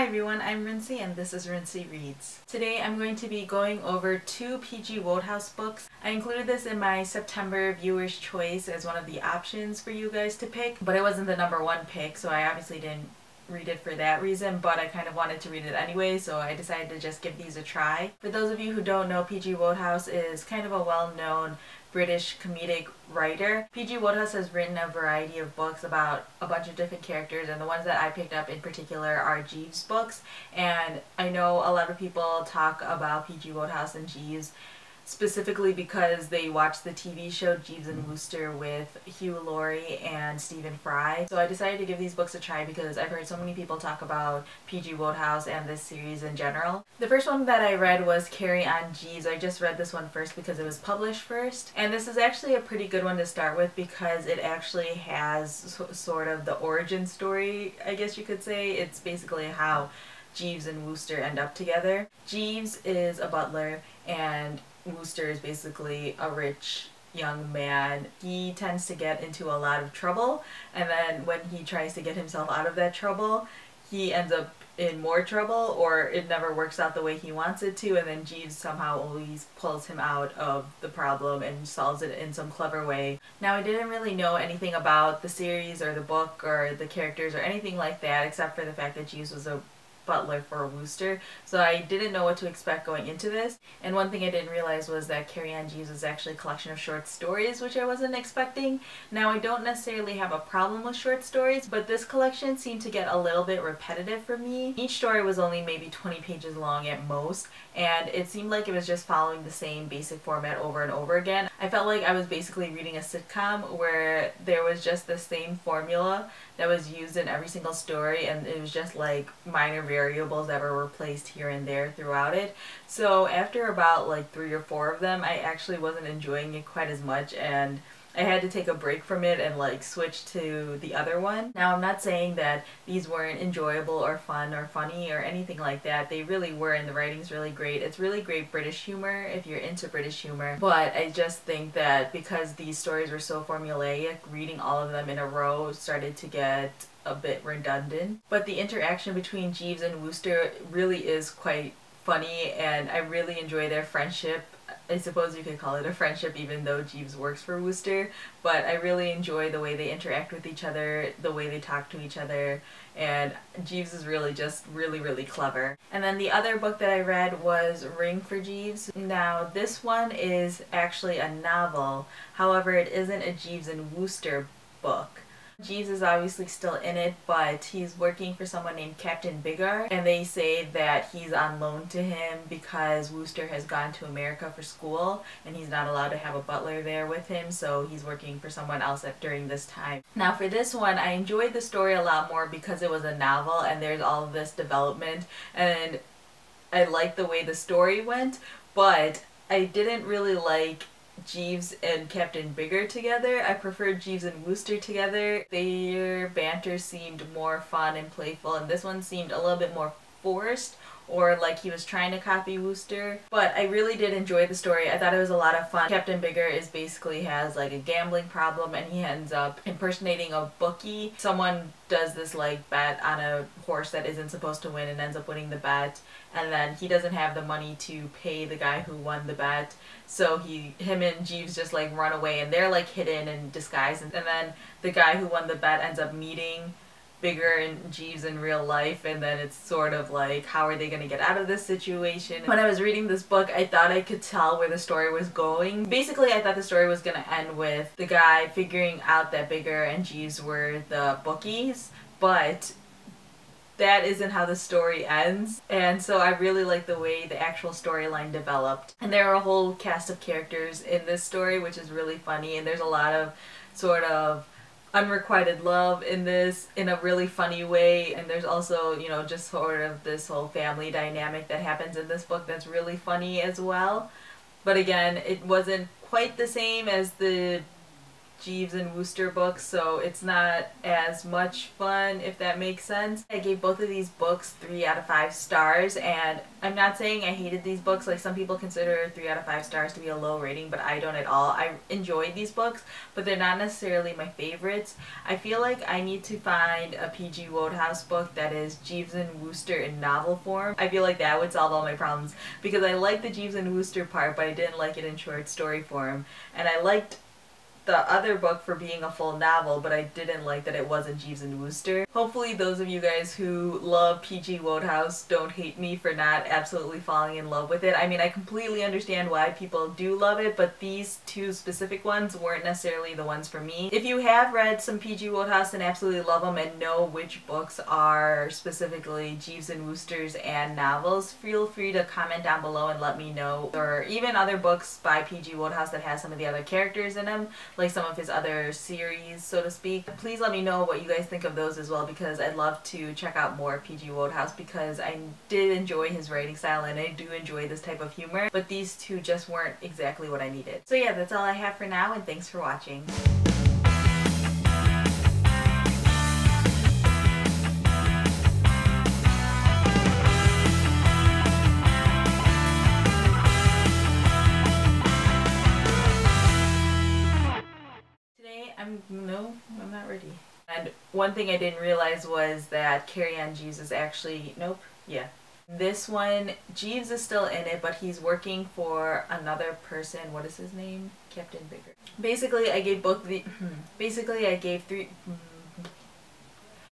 Hi everyone, I'm Rincey and this is Rincey Reads. Today I'm going to be going over two P.G. Wodehouse books. I included this in my September viewer's choice as one of the options for you guys to pick, but it wasn't the number one pick, so I obviously didn't read it for that reason, but I kind of wanted to read it anyway, so I decided to just give these a try. For those of you who don't know, P.G. Wodehouse is kind of a well-known British comedic writer. P.G. Wodehouse has written a variety of books about a bunch of different characters, and the ones that I picked up in particular are Jeeves books. And I know a lot of people talk about P.G. Wodehouse and Jeeves specifically because they watched the TV show Jeeves and Wooster with Hugh Laurie and Stephen Fry. So I decided to give these books a try because I've heard so many people talk about P.G. Wodehouse and this series in general. The first one that I read was Carry On Jeeves. I just read this one first because it was published first. And this is actually a pretty good one to start with because it actually has sort of the origin story, I guess you could say. It's basically how Jeeves and Wooster end up together. Jeeves is a butler and Wooster is basically a rich young man. He tends to get into a lot of trouble, and then when he tries to get himself out of that trouble, he ends up in more trouble, or it never works out the way he wants it to, and then Jeeves somehow always pulls him out of the problem and solves it in some clever way. Now, I didn't really know anything about the series or the book or the characters or anything like that, except for the fact that Jeeves was a butler for Wooster, so I didn't know what to expect going into this. And one thing I didn't realize was that Carry On Jeeves was actually a collection of short stories, which I wasn't expecting. Now, I don't necessarily have a problem with short stories, but this collection seemed to get a little bit repetitive for me. Each story was only maybe 20 pages long at most, and it seemed like it was just following the same basic format over and over again. I felt like I was basically reading a sitcom where there was just the same formula that was used in every single story, and it was just like minor variables that were replaced here and there throughout it. So after about like 3 or 4 of them, I actually wasn't enjoying it quite as much, and I had to take a break from it and like switch to the other one. Now, I'm not saying that these weren't enjoyable or fun or funny or anything like that. They really were, and the writing's really great. It's really great British humor if you're into British humor. But I just think that because these stories were so formulaic, reading all of them in a row started to get a bit redundant. But the interaction between Jeeves and Wooster really is quite funny, and I really enjoy their friendship. I suppose you could call it a friendship even though Jeeves works for Wooster, but I really enjoy the way they interact with each other, the way they talk to each other, and Jeeves is really just really clever. And then the other book that I read was Ring for Jeeves. Now, this one is actually a novel, however it isn't a Jeeves and Wooster book. Jeeves is obviously still in it, but he's working for someone named Captain Biggar, and they say that he's on loan to him because Wooster has gone to America for school and he's not allowed to have a butler there with him, so he's working for someone else during this time. Now, for this one, I enjoyed the story a lot more because it was a novel and there's all of this development, and I liked the way the story went, but I didn't really like Jeeves and Captain Biggar together. I preferred Jeeves and Wooster together. Their banter seemed more fun and playful, and this one seemed a little bit more forced, or like he was trying to copy Wooster. But I really did enjoy the story. I thought it was a lot of fun. Captain Biggar is basically has like a gambling problem, and he ends up impersonating a bookie. Someone does this like bet on a horse that isn't supposed to win and ends up winning the bet, and then he doesn't have the money to pay the guy who won the bet, so him and Jeeves just like run away, and they're like hidden and disguised, and then the guy who won the bet ends up meeting Biggar and Jeeves in real life, and then it's sort of like, how are they going to get out of this situation? When I was reading this book, I thought I could tell where the story was going. Basically, I thought the story was going to end with the guy figuring out that Biggar and Jeeves were the bookies, but that isn't how the story ends, and so I really like the way the actual storyline developed. And there are a whole cast of characters in this story, which is really funny, and there's a lot of sort of unrequited love in this in a really funny way, and there's also, you know, just sort of this whole family dynamic that happens in this book that's really funny as well. But again, it wasn't quite the same as the Jeeves and Wooster books, so it's not as much fun, if that makes sense. I gave both of these books 3 out of 5 stars, and I'm not saying I hated these books. Like, some people consider 3 out of 5 stars to be a low rating, but I don't at all. I enjoyed these books, but they're not necessarily my favorites. I feel like I need to find a P.G. Wodehouse book that is Jeeves and Wooster in novel form. I feel like that would solve all my problems, because I like the Jeeves and Wooster part, but I didn't like it in short story form. And I liked the other book for being a full novel, but I didn't like that it wasn't Jeeves and Wooster. Hopefully those of you guys who love P.G. Wodehouse don't hate me for not absolutely falling in love with it. I mean, I completely understand why people do love it, but these 2 specific ones weren't necessarily the ones for me. If you have read some P.G. Wodehouse and absolutely love them and know which books are specifically Jeeves and Wooster's and novels, feel free to comment down below and let me know. Or even other books by P.G. Wodehouse that has some of the other characters in them, like some of his other series, so to speak. Please let me know what you guys think of those as well, because I'd love to check out more P.G. Wodehouse, because I did enjoy his writing style and I do enjoy this type of humor, but these 2 just weren't exactly what I needed. So yeah, that's all I have for now, and thanks for watching. I'm not ready. And one thing I didn't realize was that Carry On Jeeves is actually, nope, yeah. This one, Jeeves is still in it, but he's working for another person. What is his name? Captain Bigger. Basically, I gave both the, basically I gave 3,